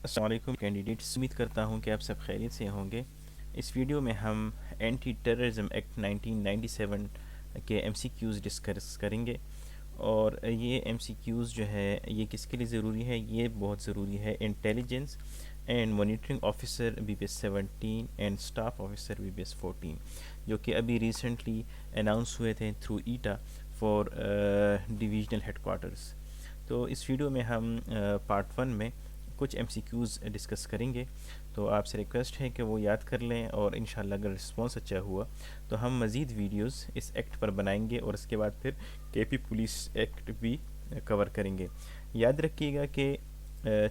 السلام علیکم کینڈیڈیٹس، امید کرتا ہوں کہ آپ سب خیریت سے ہوں گے۔ اس ویڈیو میں ہم اینٹی ٹیررزم ایکٹ 1997 کے ایم سی کیوز ڈسکس کریں گے، اور یہ ایم سی کیوز جو ہے یہ کس کے لیے ضروری ہے؟ یہ بہت ضروری ہے intelligence and monitoring officer B B S 17 and staff officer B B S 14، جو کہ ابھی ریسنٹلی اناؤنس ہوئے تھے through ETEA for divisional headquarters. تو اس ویڈیو میں ہم پارٹ 1 میں کچھ ایم سی کیوز ڈسکس کریں گے، تو آپ سے ریکویسٹ ہے کہ وہ یاد کر لیں، اور انشاءاللہ اگر رسپانس اچھا ہوا تو ہم مزید ویڈیوز اس ایکٹ پر بنائیں گے، اور اس کے بعد پھر کے پی پولیس ایکٹ بھی کور کریں گے۔ یاد رکھیے گا کہ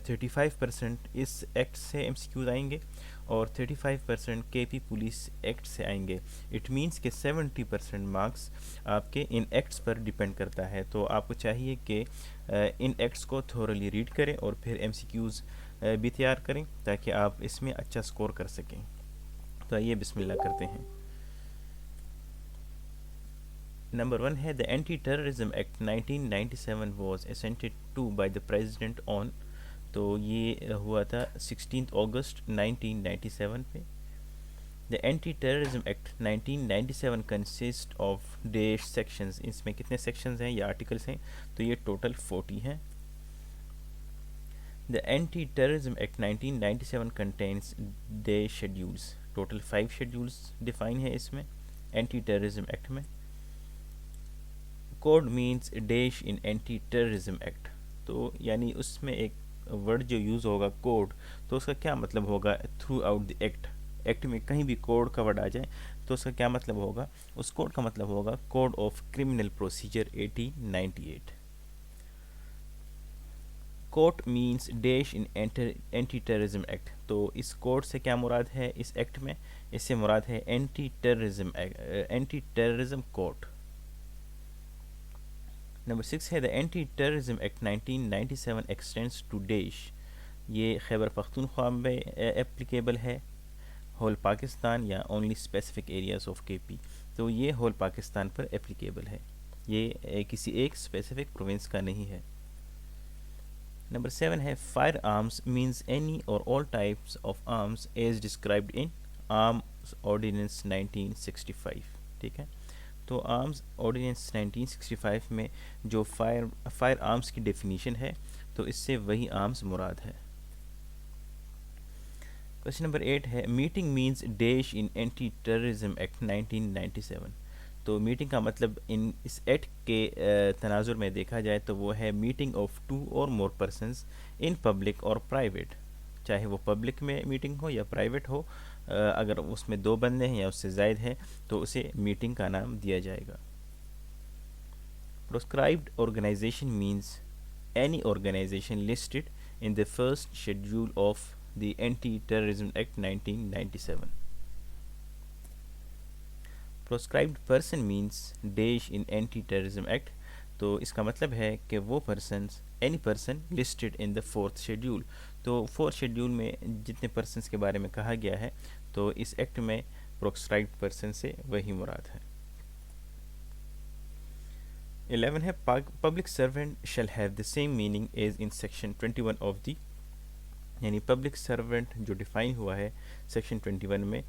35% اس ایکٹ سے ایم سی کیوز آئیں گے اور 35% کے پی پولیس ایکٹ سے آئیں گے۔ اٹ مینس کہ 70% مارکس آپ کے ان ایکٹس پر ڈپینڈ کرتا ہے، تو آپ کو چاہیے کہ ان ایکٹس کو تھورلی ریڈ کریں اور پھر ایم سی کیوز بھی تیار کریں تاکہ آپ اس میں اچھا سکور کر سکیں۔ تو آئیے بسم اللہ کرتے ہیں۔ نمبر 1 ہے the anti terrorism act 1997 was assented to by the president on, تو یہ ہوا تھا 16 اگست 1997 پہ۔ The anti terrorism act 1997 consist of dash sections, اس میں کتنے سیکشنز ہیں یا آرٹیکلس ہیں؟ تو یہ ٹوٹل 40 ہیں۔ The Anti-Terrorism Act 1997 contains day schedules. Total 5 schedules define ہے اس میں اینٹی ٹیررزم ایکٹ میں۔ Code means dash in anti terrorism act, تو یعنی اس میں ایک ورڈ جو یوز ہوگا کوڈ، تو اس کا کیا مطلب ہوگا through out the act? Act میں کہیں بھی کوڈ کا ورڈ آ جائے تو اس کا کیا مطلب ہوگا؟ اس کوڈ کا مطلب ہوگا code of criminal procedure 1898۔ Quote means dash in anti terrorism act, تو اس کوڈ سے کیا مراد ہے اس ایکٹ میں؟ اس سے مراد ہے اینٹی ٹیررزم کوڈ۔ نمبر 6 ہے the anti terrorism act 1997 extends two dash, یہ خیبر پختونخوا میں اپلیکیبل ہے، ہول پاکستان یا اونلی اسپیسیفک ایریاز آف کے پی، تو یہ ہول پاکستان پر اپلیکیبل ہے، یہ کسی ایک اسپیسیفک پروونس کا نہیں ہے۔ نمبر 7 ہے فائر آرمز مینز اینی اور all types of arms as described in arms ordinance 1965، ٹھیک ہے؟ تو آرمز آرڈیننس 1965 میں جو فائر آرمز کی ڈیفینیشن ہے تو اس سے وہی آرمز مراد ہے۔ کویشچن نمبر 8 ہے meeting means dash in anti terrorism act 1997، تو میٹنگ کا مطلب اس ایکٹ کے تناظر میں دیکھا جائے تو وہ ہے میٹنگ آف 2 اور مور پرسنز ان پبلک اور پرائیویٹ، چاہے وہ پبلک میں میٹنگ ہو یا پرائیویٹ ہو، اگر اس میں 2 بندے ہیں یا اس سے زائد ہیں تو اسے میٹنگ کا نام دیا جائے گا۔ Proscribed organisation means any organisation listed in the first schedule of the Anti-Terrorism Act 1997. Proscribed person means dash in Anti-Terrorism Act، تو اس کا مطلب ہے کہ وہ persons any person listed in the 4th schedule, تو 4th شیڈیول میں جتنے persons کے بارے میں کہا گیا ہے تو اس ایکٹ میں پروسکرائبڈ پرسن سے وہی مراد ہے۔ 11 ہے public servant shall have the same meaning as in section 21 of the, یعنی پبلک سرونٹ جو ڈیفائن ہوا ہے سیکشن 21 میں،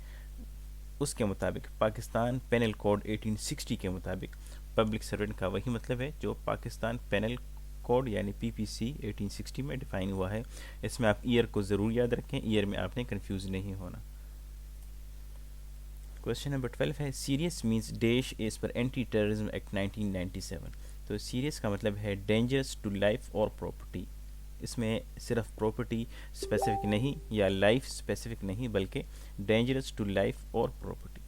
اس کے مطابق پاکستان پینل کوڈ 1860 کے مطابق پبلک سرونٹ کا وہی مطلب ہے جو پاکستان پینل کوڈ یعنی پی پی سی 1860 میں ڈیفائن ہوا ہے۔ اس میں آپ ایئر کو ضرور یاد رکھیں، ایئر میں آپ نے کنفیوز نہیں ہونا۔ کویشچن نمبر 12 ہے serious means dash as per anti terrorism act 1997، تو سیریس کا مطلب ہے ڈینجرس ٹو لائف اور پراپرٹی، اس میں صرف پراپرٹی اسپیسیفک نہیں یا لائف اسپیسیفک نہیں بلکہ ڈینجرس ٹو لائف اور پراپرٹی۔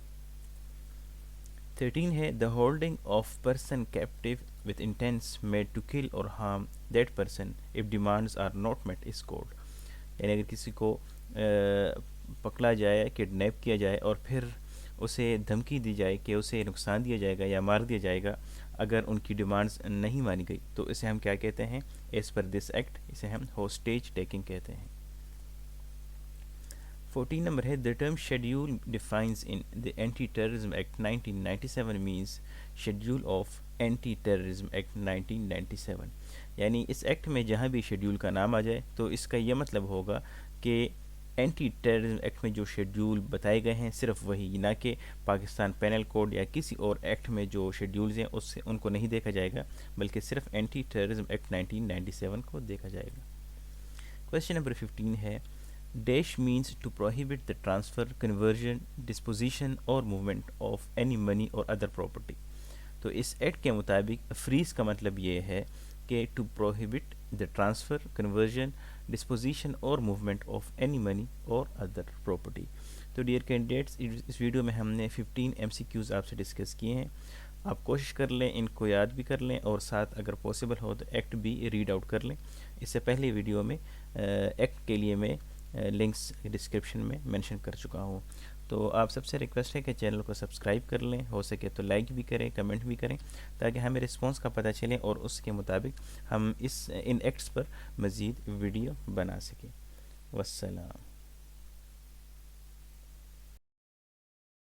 13 ہے the holding of person captive with intents made to kill or harm that person if demands are not met is called، یعنی اگر کسی کو پکڑا جائے، کڈنیپ کیا جائے اور پھر اسے دھمکی دی جائے کہ اسے نقصان دیا جائے گا یا مار دیا جائے گا اگر ان کی ڈیمانڈز نہیں مانی گئی، تو اسے ہم کیا کہتے ہیں؟ ایز پر دس ایکٹ اسے ہم ہوسٹیج ٹیکنگ کہتے ہیں۔ 14 نمبر ہے, the term schedule defines in the Anti-Terrorism Act 1997 means schedule of Anti-Terrorism Act 1997. یعنی اس ایکٹ میں جہاں بھی شیڈیول کا نام آ جائے تو اس کا یہ مطلب ہوگا کہ اینٹی ٹیررزم ایکٹ میں جو شیڈیول بتائے گئے ہیں صرف وہی, نہ کہ پاکستان پینل کوڈ یا کسی اور ایکٹ میں جو شیڈیولز ہیں اس سے ان کو نہیں دیکھا جائے گا, بلکہ صرف اینٹی ٹیررزم ایکٹ 1997 کو دیکھا جائے گا. کویشچن نمبر 15 ہے, dash means to prohibit the transfer, conversion, disposition or movement of any money or other property. تو اس ایکٹ کے مطابق فریز کا مطلب یہ ہے کہ to prohibit the transfer, conversion, disposition or movement of any money or other property. تو dear candidates, اس ویڈیو میں ہم نے 15 MCQs آپ سے ڈسکس کیے ہیں. آپ کوشش کر لیں ان کو یاد بھی کر لیں, اور ساتھ اگر پاسبل ہو تو ایکٹ بھی ریڈ آؤٹ کر لیں. اس سے پہلے ویڈیو میں ایکٹ کے لیے میں لنکس ڈسکرپشن میں مینشن کر چکا ہوں. تو آپ سب سے ریکویسٹ ہے کہ چینل کو سبسکرائب کر لیں, ہو سکے تو لائک بھی کریں, کمنٹ بھی کریں, تاکہ ہمیں رسپانس کا پتہ چلے اور اس کے مطابق ہم ان ایکٹس پر مزید ویڈیو بنا سکیں. والسلام.